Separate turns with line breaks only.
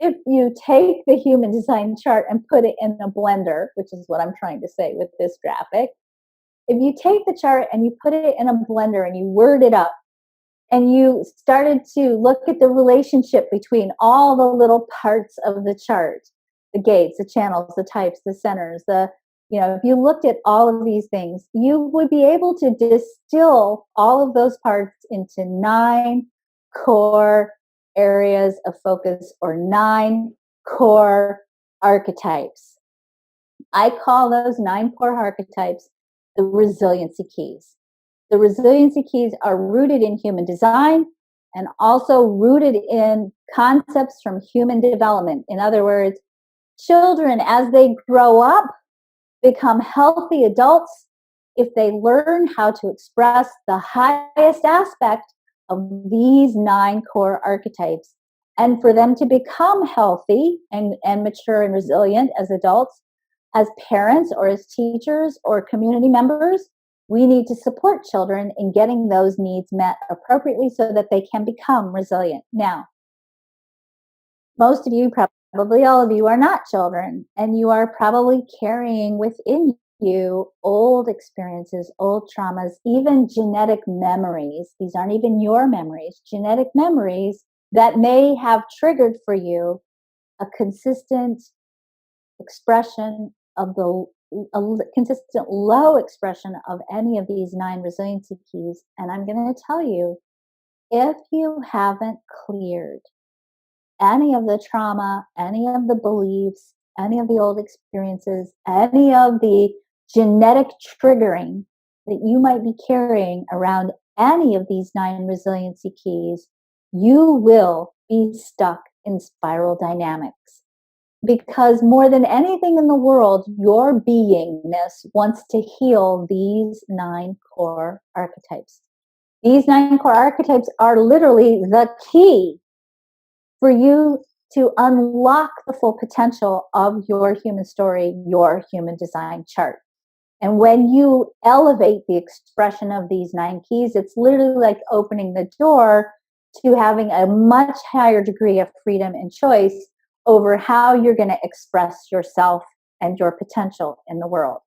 if you take the human design chart and put it in a blender, which is what I'm trying to say with this graphic, if you take the chart and you put it in a blender and you word it up and you started to look at the relationship between all the little parts of the chart, the gates, the channels, the types, the centers, if you looked at all of these things, you would be able to distill all of those parts into 9 core areas of focus or 9 core archetypes. I call those 9 core archetypes the resiliency keys. The resiliency keys are rooted in human design and also rooted in concepts from human development. In other words, children, as they grow up, become healthy adults if they learn how to express the highest aspect of these 9 core archetypes. And for them to become healthy and mature and resilient as adults, as parents or as teachers or community members, we need to support children in getting those needs met appropriately so that they can become resilient. Now, most of you, probably all of you, are not children, and you are probably carrying within you old experiences, old traumas, even genetic memories. These aren't even your memories, genetic memories that may have triggered for you a consistent expression of a consistent low expression of any of these 9 resiliency keys. And I'm going to tell you, if you haven't cleared any of the trauma, any of the beliefs, any of the old experiences, any of the genetic triggering that you might be carrying around any of these 9 resiliency keys, you will be stuck in spiral dynamics. Because more than anything in the world, your beingness wants to heal these 9 core archetypes. These 9 core archetypes are literally the key for you to unlock the full potential of your human story, your human design chart. And when you elevate the expression of these 9 keys, it's literally like opening the door to having a much higher degree of freedom and choice over how you're going to express yourself and your potential in the world.